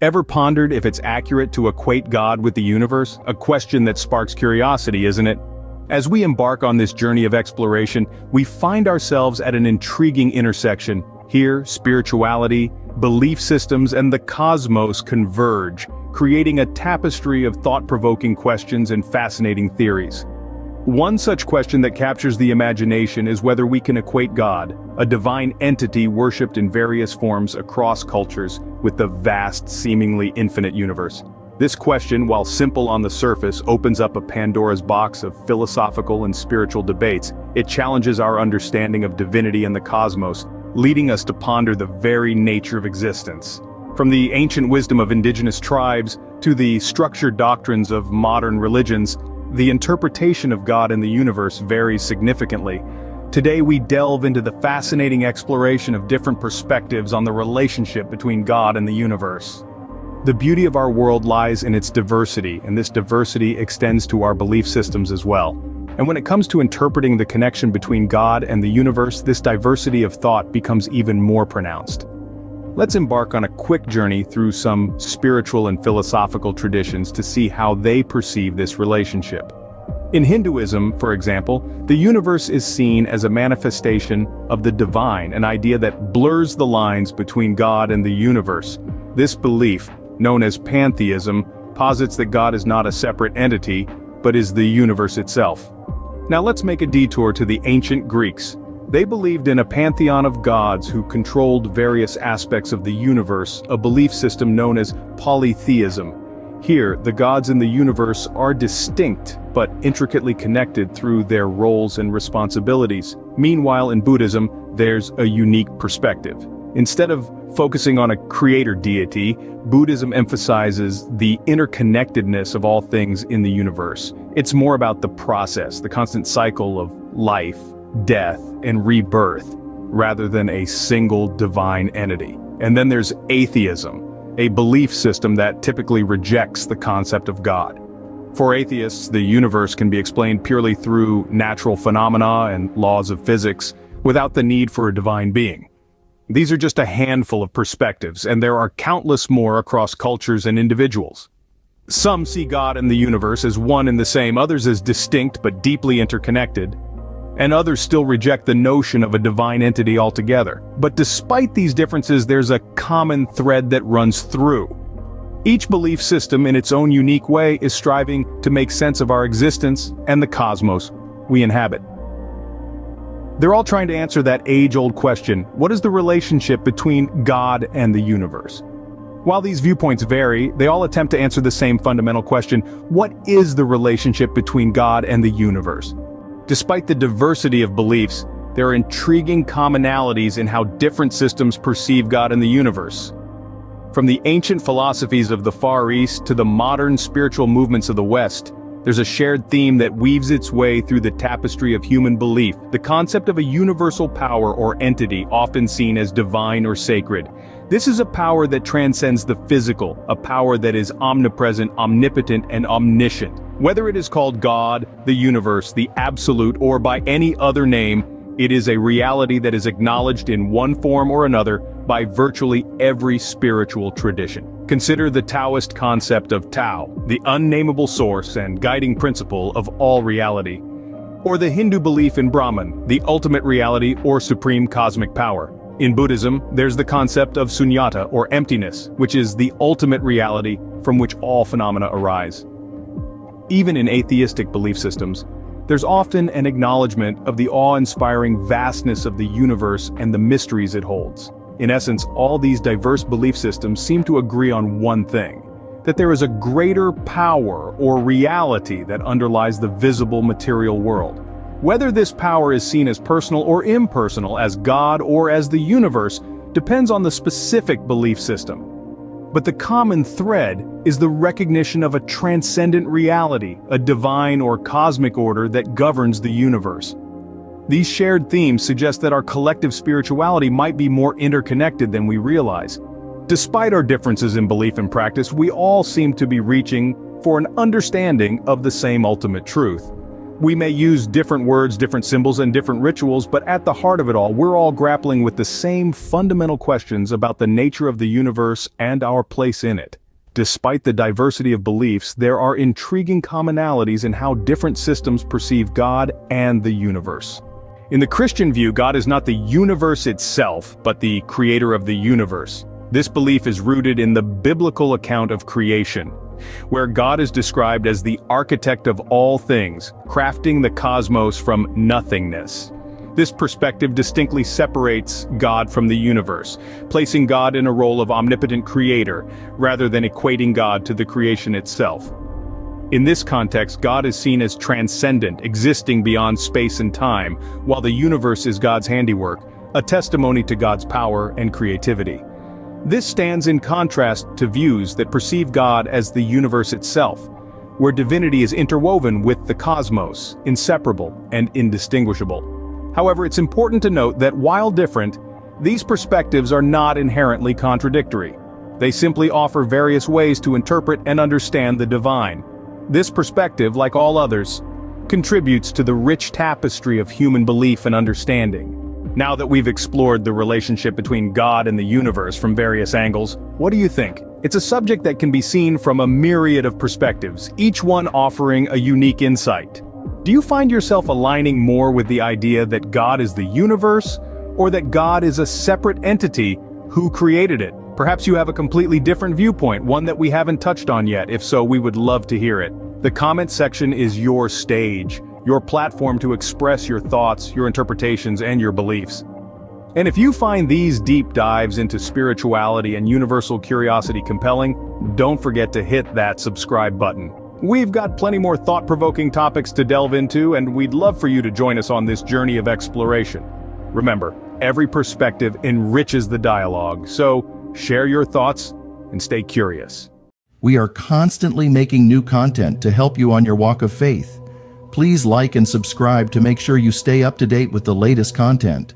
Ever pondered if it's accurate to equate God with the universe? A question that sparks curiosity, isn't it? As we embark on this journey of exploration, we find ourselves at an intriguing intersection. Here, spirituality, belief systems, and the cosmos converge, creating a tapestry of thought-provoking questions and fascinating theories. One such question that captures the imagination is whether we can equate God, a divine entity worshipped in various forms across cultures, with the vast, seemingly infinite universe. This question, while simple on the surface, opens up a Pandora's box of philosophical and spiritual debates. It challenges our understanding of divinity and the cosmos, leading us to ponder the very nature of existence. From the ancient wisdom of indigenous tribes to the structured doctrines of modern religions, the interpretation of God and the universe varies significantly. Today we delve into the fascinating exploration of different perspectives on the relationship between God and the universe. The beauty of our world lies in its diversity, and this diversity extends to our belief systems as well. And when it comes to interpreting the connection between God and the universe, this diversity of thought becomes even more pronounced. Let's embark on a quick journey through some spiritual and philosophical traditions to see how they perceive this relationship. In Hinduism, for example, the universe is seen as a manifestation of the divine, an idea that blurs the lines between God and the universe. This belief, known as pantheism, posits that God is not a separate entity, but is the universe itself. Now let's make a detour to the ancient Greeks. They believed in a pantheon of gods who controlled various aspects of the universe, a belief system known as polytheism. Here, the gods in the universe are distinct, but intricately connected through their roles and responsibilities. Meanwhile, in Buddhism, there's a unique perspective. Instead of focusing on a creator deity, Buddhism emphasizes the interconnectedness of all things in the universe. It's more about the process, the constant cycle of life, death, and rebirth, rather than a single divine entity. And then there's atheism, a belief system that typically rejects the concept of God. For atheists, the universe can be explained purely through natural phenomena and laws of physics, without the need for a divine being. These are just a handful of perspectives, and there are countless more across cultures and individuals. Some see God and the universe as one and the same, others as distinct but deeply interconnected, and others still reject the notion of a divine entity altogether. But despite these differences, there's a common thread that runs through. Each belief system, in its own unique way, is striving to make sense of our existence and the cosmos we inhabit. They're all trying to answer that age-old question: what is the relationship between God and the universe? While these viewpoints vary, they all attempt to answer the same fundamental question: what is the relationship between God and the universe? Despite the diversity of beliefs, there are intriguing commonalities in how different systems perceive God and the universe. From the ancient philosophies of the Far East to the modern spiritual movements of the West, there's a shared theme that weaves its way through the tapestry of human belief: the concept of a universal power or entity, often seen as divine or sacred. This is a power that transcends the physical, a power that is omnipresent, omnipotent, and omniscient. Whether it is called God, the universe, the absolute, or by any other name, it is a reality that is acknowledged in one form or another by virtually every spiritual tradition. Consider the Taoist concept of Tao, the unnameable source and guiding principle of all reality. Or the Hindu belief in Brahman, the ultimate reality or supreme cosmic power. In Buddhism, there's the concept of sunyata, or emptiness, which is the ultimate reality from which all phenomena arise. Even in atheistic belief systems, there's often an acknowledgement of the awe-inspiring vastness of the universe and the mysteries it holds. In essence, all these diverse belief systems seem to agree on one thing: that there is a greater power or reality that underlies the visible material world. Whether this power is seen as personal or impersonal, as God or as the universe, depends on the specific belief system. But the common thread is the recognition of a transcendent reality, a divine or cosmic order that governs the universe. These shared themes suggest that our collective spirituality might be more interconnected than we realize. Despite our differences in belief and practice, we all seem to be reaching for an understanding of the same ultimate truth. We may use different words, different symbols, and different rituals, but at the heart of it all, we're all grappling with the same fundamental questions about the nature of the universe and our place in it. Despite the diversity of beliefs, there are intriguing commonalities in how different systems perceive God and the universe. In the Christian view, God is not the universe itself, but the creator of the universe. This belief is rooted in the biblical account of creation, where God is described as the architect of all things, crafting the cosmos from nothingness. This perspective distinctly separates God from the universe, placing God in a role of omnipotent creator, rather than equating God to the creation itself. In this context, God is seen as transcendent, existing beyond space and time, while the universe is God's handiwork, a testimony to God's power and creativity. This stands in contrast to views that perceive God as the universe itself, where divinity is interwoven with the cosmos, inseparable and indistinguishable. However, it's important to note that while different, these perspectives are not inherently contradictory. They simply offer various ways to interpret and understand the divine. This perspective, like all others, contributes to the rich tapestry of human belief and understanding. Now that we've explored the relationship between God and the universe from various angles, what do you think? It's a subject that can be seen from a myriad of perspectives, each one offering a unique insight. Do you find yourself aligning more with the idea that God is the universe, or that God is a separate entity who created it? Perhaps you have a completely different viewpoint, one that we haven't touched on yet. If so, we would love to hear it. The comment section is your stage, your platform to express your thoughts, your interpretations, and your beliefs. And if you find these deep dives into spirituality and universal curiosity compelling, don't forget to hit that subscribe button. We've got plenty more thought-provoking topics to delve into, and we'd love for you to join us on this journey of exploration. Remember, every perspective enriches the dialogue, so share your thoughts and stay curious. We are constantly making new content to help you on your walk of faith. Please like and subscribe to make sure you stay up to date with the latest content.